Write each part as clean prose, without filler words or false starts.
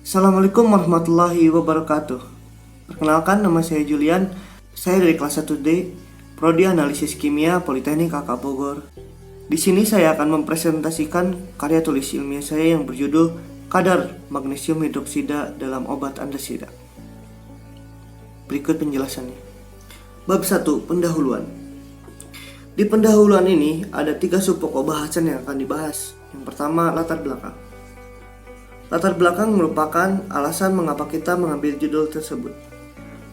Assalamualaikum warahmatullahi wabarakatuh. Perkenalkan, nama saya Julian. Saya dari kelas 1D, Prodi Analisis Kimia Politeknik AK Bogor. Di sini saya akan mempresentasikan karya tulis ilmiah saya yang berjudul Kadar Magnesium Hidroksida dalam Obat Antasida. Berikut penjelasannya. Bab 1. Pendahuluan. Di pendahuluan ini ada 3 subpokok bahasan yang akan dibahas. Yang pertama, latar belakang. Latar belakang merupakan alasan mengapa kita mengambil judul tersebut.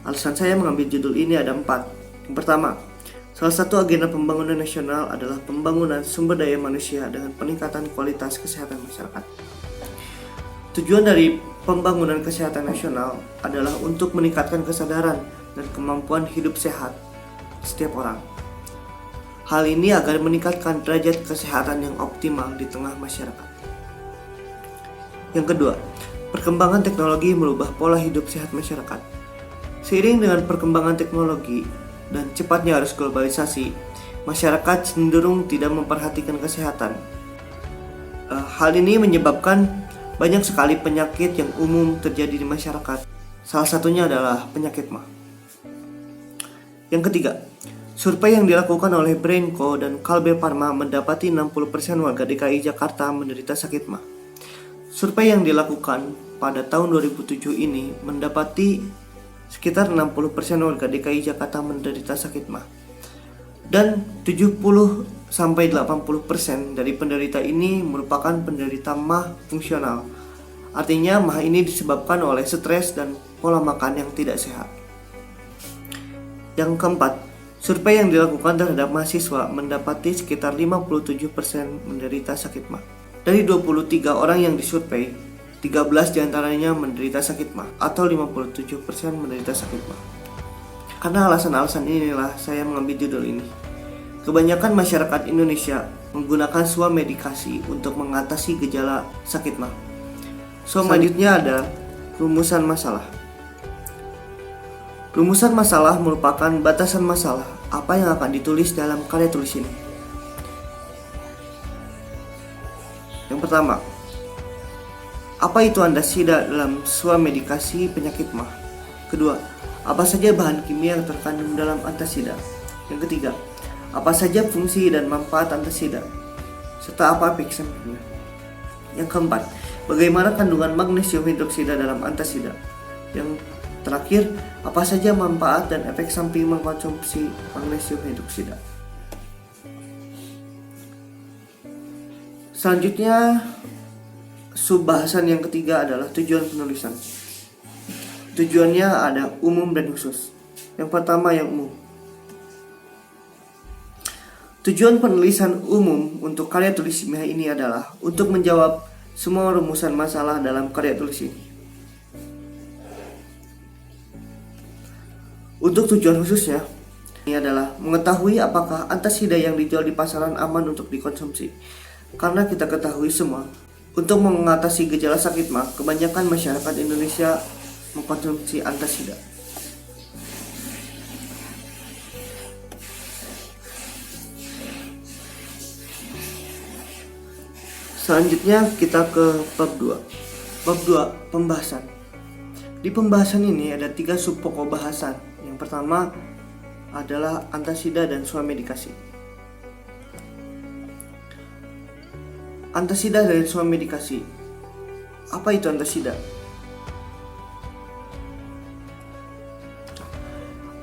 Alasan saya mengambil judul ini ada 4. Yang pertama, salah satu agenda pembangunan nasional adalah pembangunan sumber daya manusia dengan peningkatan kualitas kesehatan masyarakat. Tujuan dari pembangunan kesehatan nasional adalah untuk meningkatkan kesadaran dan kemampuan hidup sehat setiap orang. Hal ini agar meningkatkan derajat kesehatan yang optimal di tengah masyarakat. Yang kedua, perkembangan teknologi merubah pola hidup sehat masyarakat. Seiring dengan perkembangan teknologi dan cepatnya arus globalisasi, masyarakat cenderung tidak memperhatikan kesehatan. Hal ini menyebabkan banyak sekali penyakit yang umum terjadi di masyarakat. Salah satunya adalah penyakit MAH. Yang ketiga, survei yang dilakukan oleh Brainco dan Kalbe Pharma mendapati 60% warga DKI Jakarta menderita sakit MAH. Survei yang dilakukan pada tahun 2007 ini mendapati sekitar 60% warga DKI Jakarta menderita sakit MAH. Dan 70-80% dari penderita ini merupakan penderita MAH fungsional. Artinya MAH ini disebabkan oleh stres dan pola makan yang tidak sehat. Yang keempat, survei yang dilakukan terhadap mahasiswa mendapati sekitar 57% menderita sakit MAH. Dari 23 orang yang disurvei, 13 diantaranya menderita sakit MAH atau 57% menderita sakit MAH. Karena alasan-alasan inilah saya mengambil judul ini. Kebanyakan masyarakat Indonesia menggunakan swamedikasi untuk mengatasi gejala sakit MAH. Selanjutnya ada rumusan masalah. Rumusan masalah merupakan batasan masalah apa yang akan ditulis dalam karya tulis ini. Yang pertama, apa itu antasida dalam swamedikasi penyakit MAH? Kedua, apa saja bahan kimia yang terkandung dalam antasida? Yang ketiga, apa saja fungsi dan manfaat antasida? Serta apa efek sampingnya? Yang keempat, bagaimana kandungan magnesium hidroksida dalam antasida? Yang terakhir, apa saja manfaat dan efek samping mengkonsumsi magnesium hidroksida? Selanjutnya, subbahasan yang ketiga adalah tujuan penulisan. Tujuannya ada umum dan khusus. Yang pertama yang umum. Tujuan penulisan umum untuk karya tulis ilmiah ini adalah untuk menjawab semua rumusan masalah dalam karya tulis ini. Untuk tujuan khususnya, ini adalah mengetahui apakah antasida yang dijual di pasaran aman untuk dikonsumsi. Karena kita ketahui semua, untuk mengatasi gejala sakit MAH, kebanyakan masyarakat Indonesia mengkonsumsi antasida. Selanjutnya kita ke bab 2. Bab 2, pembahasan. Di pembahasan ini ada 3 subpokok bahasan. Yang pertama adalah antasida dan swamedikasi. Antasida dan swamedikasi. Apa itu antasida?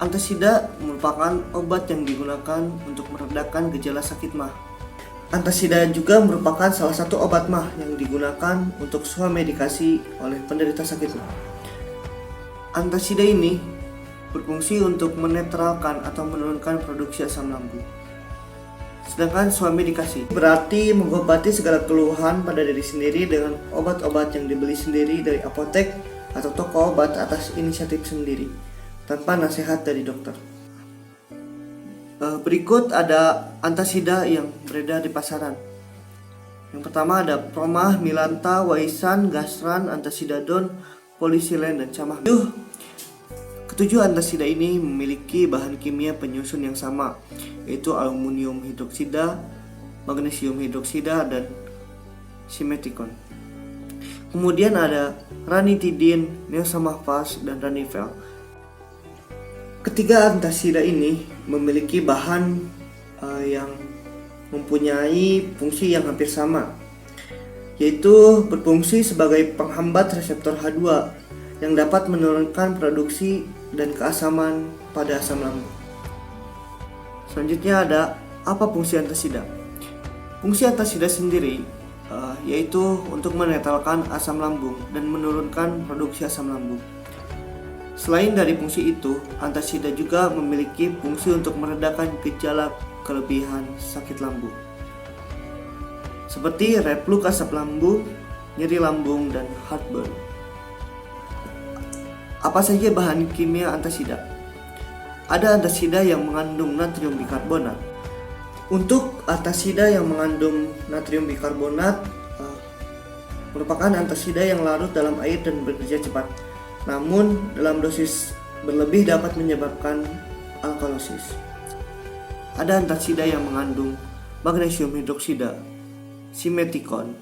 Antasida merupakan obat yang digunakan untuk meredakan gejala sakit MAH. Antasida juga merupakan salah satu obat MAH yang digunakan untuk swamedikasi oleh penderita sakit MAH. Antasida ini berfungsi untuk menetralkan atau menurunkan produksi asam lambung. Sedangkan swamedikasi berarti mengobati segala keluhan pada diri sendiri dengan obat-obat yang dibeli sendiri dari apotek atau toko obat atas inisiatif sendiri tanpa nasihat dari dokter. Berikut ada antasida yang beredar di pasaran. Yang pertama ada Promah, Milanta, Waisan, Gastran, Antasidadon, Polisilen, dan Camah. Ketujuh antasida ini memiliki bahan kimia penyusun yang sama, yaitu aluminium hidroksida, magnesium hidroksida, dan simetikon. Kemudian ada ranitidin, niasamahfaz, dan ranitidin. Ketiga antasida ini memiliki bahan yang mempunyai fungsi yang hampir sama, yaitu berfungsi sebagai penghambat reseptor H2 yang dapat menurunkan produksi dan keasaman pada asam lambung. Selanjutnya ada apa fungsi antasida? Fungsi antasida sendiri yaitu untuk menetralkan asam lambung dan menurunkan produksi asam lambung. Selain dari fungsi itu, antasida juga memiliki fungsi untuk meredakan gejala kelebihan sakit lambung, seperti reflux asam lambung, nyeri lambung, dan heartburn. Apa saja bahan kimia antasida? Ada antasida yang mengandung natrium bikarbonat. Untuk antasida yang mengandung natrium bikarbonat merupakan antasida yang larut dalam air dan bekerja cepat. Namun dalam dosis berlebih dapat menyebabkan alkalosis. Ada antasida yang mengandung magnesium hidroksida, simetikon,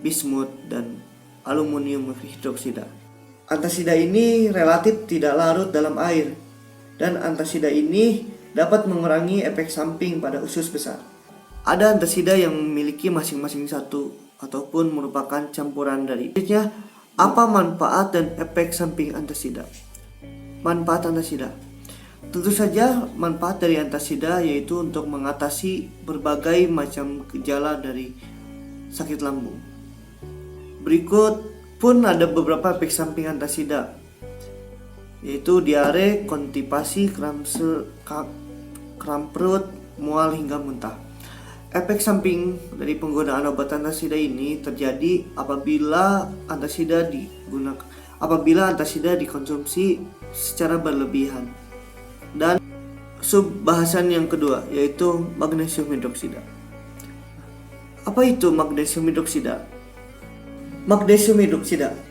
bismut, dan aluminium hidroksida. Antasida ini relatif tidak larut dalam air, dan antasida ini dapat mengurangi efek samping pada usus besar. Ada antasida yang memiliki masing-masing satu ataupun merupakan campuran dari. Selanjutnya, apa manfaat dan efek samping antasida? Manfaat antasida. Tentu saja manfaat dari antasida yaitu untuk mengatasi berbagai macam gejala dari sakit lambung. Berikut pun ada beberapa efek samping antasida, yaitu diare, konstipasi, kram perut, mual hingga muntah. Efek samping dari penggunaan obat antasida ini terjadi apabila antasida dikonsumsi secara berlebihan. Dan subbahasan yang kedua yaitu magnesium hidroksida. Apa itu magnesium hidroksida?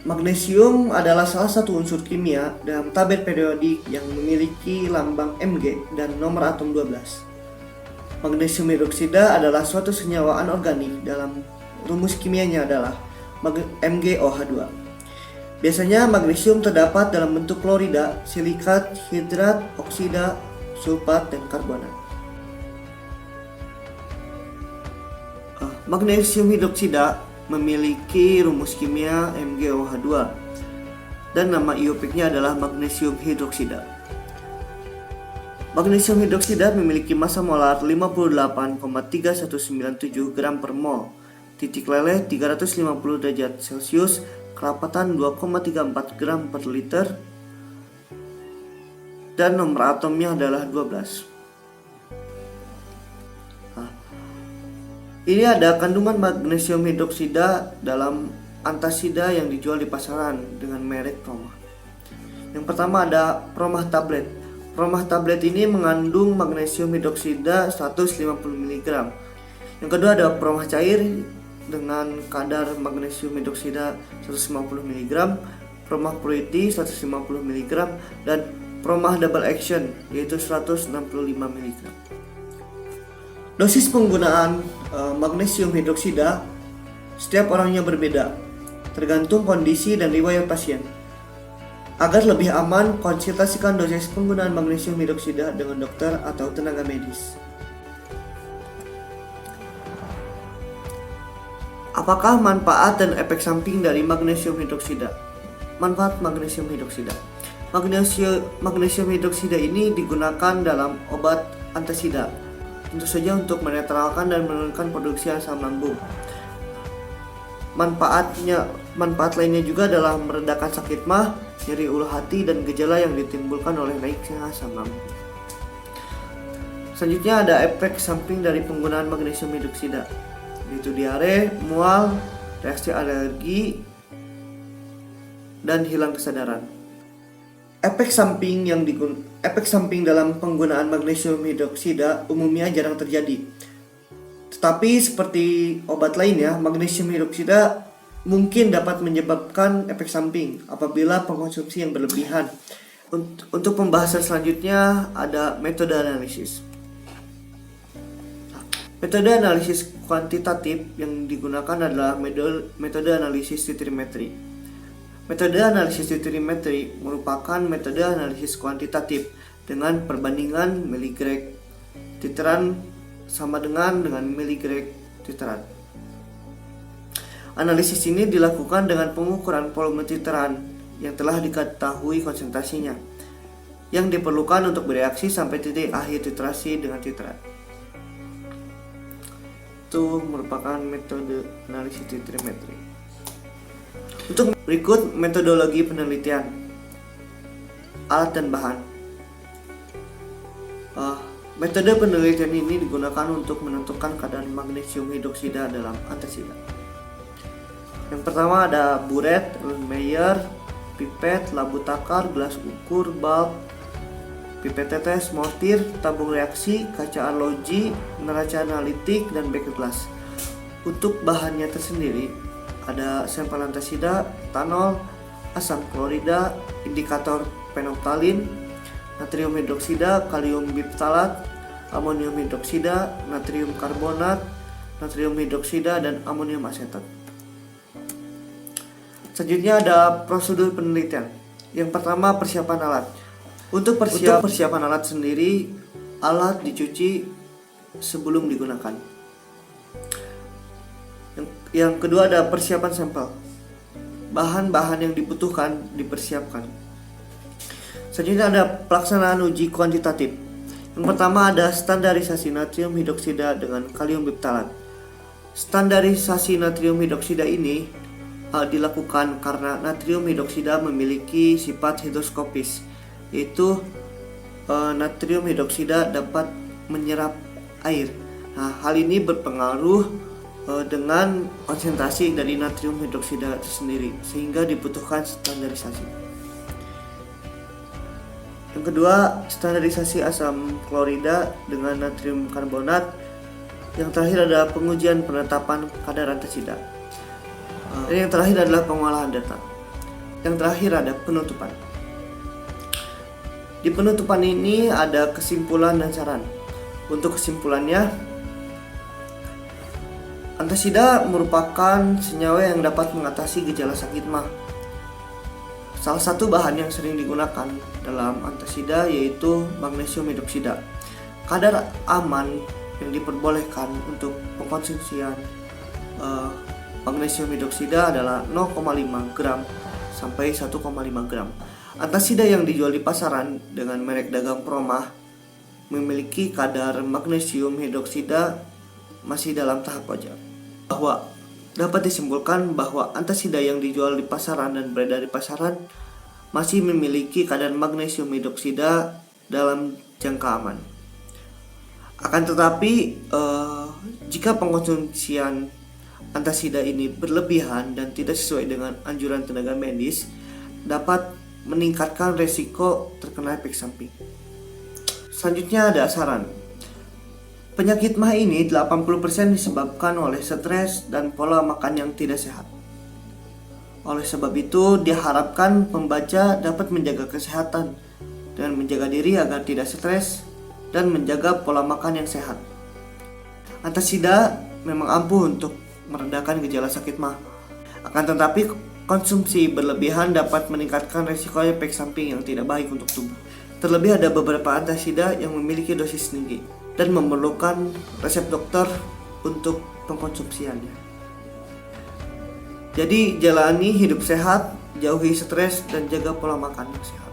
Magnesium adalah salah satu unsur kimia dalam tabel periodik yang memiliki lambang Mg dan nomor atom 12. Magnesium hidroksida adalah suatu senyawa anorganik dalam rumus kimianya adalah MgOH2. Biasanya magnesium terdapat dalam bentuk klorida, silikat, hidrat, oksida, sulfat, dan karbonat. Magnesium hidroksida memiliki rumus kimia MgOH2 dan nama iopiknya adalah magnesium hidroksida. Magnesium hidroksida memiliki massa molar 58,3197 gram per mol, titik leleh 350 derajat Celcius, kerapatan 2,34 gram per liter, dan nomor atomnya adalah 12. Ini ada kandungan magnesium hidroksida dalam antasida yang dijual di pasaran dengan merek Promah. Yang pertama ada Promah tablet. Promah tablet ini mengandung magnesium hidroksida 150 mg. Yang kedua ada Promah cair dengan kadar magnesium hidroksida 150 mg, Promah purity 150 mg, dan Promah double action yaitu 165 mg. Dosis penggunaan magnesium hidroksida setiap orangnya berbeda, tergantung kondisi dan riwayat pasien. Agar lebih aman, konsultasikan dosis penggunaan magnesium hidroksida dengan dokter atau tenaga medis. Apakah manfaat dan efek samping dari magnesium hidroksida? Manfaat magnesium hidroksida. Magnesium hidroksida ini digunakan dalam obat antasida, tentu saja untuk menetralkan dan menurunkan produksi asam lambung. Manfaat lainnya juga adalah meredakan sakit mah, nyeri ulu hati, dan gejala yang ditimbulkan oleh naiknya asam lambung. Selanjutnya ada efek samping dari penggunaan magnesium hidroksida, yaitu diare, mual, reaksi alergi, dan hilang kesadaran. Efek samping dalam penggunaan magnesium hidroksida umumnya jarang terjadi. Tetapi seperti obat lainnya, magnesium hidroksida mungkin dapat menyebabkan efek samping apabila pengkonsumsi yang berlebihan. Untuk pembahasan selanjutnya ada metode analisis. Metode analisis kuantitatif yang digunakan adalah metode analisis titrimetri. Metode analisis titrimetri merupakan metode analisis kuantitatif dengan perbandingan miligrek titeran sama dengan miligrek titeran. Analisis ini dilakukan dengan pengukuran volume titeran yang telah diketahui konsentrasinya, yang diperlukan untuk bereaksi sampai titik akhir titrasi dengan titeran. Itu merupakan metode analisis titrimetri. Untuk berikut metodologi penelitian alat dan bahan. Metode penelitian ini digunakan untuk menentukan kadar magnesium hidroksida dalam antasida. Yang pertama ada buret, Erlenmeyer, pipet, labu takar, gelas ukur, bulb, pipet tetes, mortir, tabung reaksi, kaca arloji, neraca analitik, dan beker gelas. Untuk bahannya tersendiri ada sampel antasida, etanol, asam klorida, indikator penoktalin, natrium hidroksida, kalium biptalat, amonium hidroksida, natrium karbonat, natrium hidroksida, dan amonium asetat. Selanjutnya ada prosedur penelitian. Yang pertama, persiapan alat. Untuk persiapan alat sendiri, alat dicuci sebelum digunakan. Yang kedua ada persiapan sampel. Bahan-bahan yang dibutuhkan dipersiapkan. Selanjutnya ada pelaksanaan uji kuantitatif. Yang pertama ada standarisasi natrium hidroksida dengan kalium biptalat. Standarisasi natrium hidroksida ini dilakukan karena natrium hidroksida memiliki sifat higroskopis, yaitu natrium hidroksida dapat menyerap air. Hal ini berpengaruh dengan konsentrasi dari natrium hidroksida itu sendiri, sehingga dibutuhkan standarisasi. Yang kedua, standarisasi asam klorida dengan natrium karbonat. Yang terakhir ada pengujian penetapan kadar antasida. Dan yang terakhir adalah pengolahan data. Yang terakhir ada penutupan. Di penutupan ini ada kesimpulan dan saran. Untuk kesimpulannya, antasida merupakan senyawa yang dapat mengatasi gejala sakit mah. Salah satu bahan yang sering digunakan dalam antasida yaitu magnesium hidroksida. Kadar aman yang diperbolehkan untuk pengkonsumsian magnesium hidroksida adalah 0,5 gram sampai 1,5 gram. Antasida yang dijual di pasaran dengan merek dagang Promah memiliki kadar magnesium hidroksida masih dalam tahap wajar. Bahwa dapat disimpulkan bahwa antasida yang dijual di pasaran dan beredar di pasaran masih memiliki kadar magnesium hidroksida dalam jangka aman. Akan tetapi jika pengkonsumsian antasida ini berlebihan dan tidak sesuai dengan anjuran tenaga medis, dapat meningkatkan resiko terkena efek samping. Selanjutnya ada saran. Penyakit mah ini 80% disebabkan oleh stres dan pola makan yang tidak sehat. Oleh sebab itu, diharapkan pembaca dapat menjaga kesehatan dan menjaga diri agar tidak stres dan menjaga pola makan yang sehat. Antasida memang ampuh untuk meredakan gejala sakit mah. Akan tetapi, konsumsi berlebihan dapat meningkatkan risiko efek samping yang tidak baik untuk tubuh. Terlebih ada beberapa antasida yang memiliki dosis tinggi dan memerlukan resep dokter untuk pengkonsumsiannya. Jadi, jalani hidup sehat, jauhi stres, dan jaga pola makan yang sehat.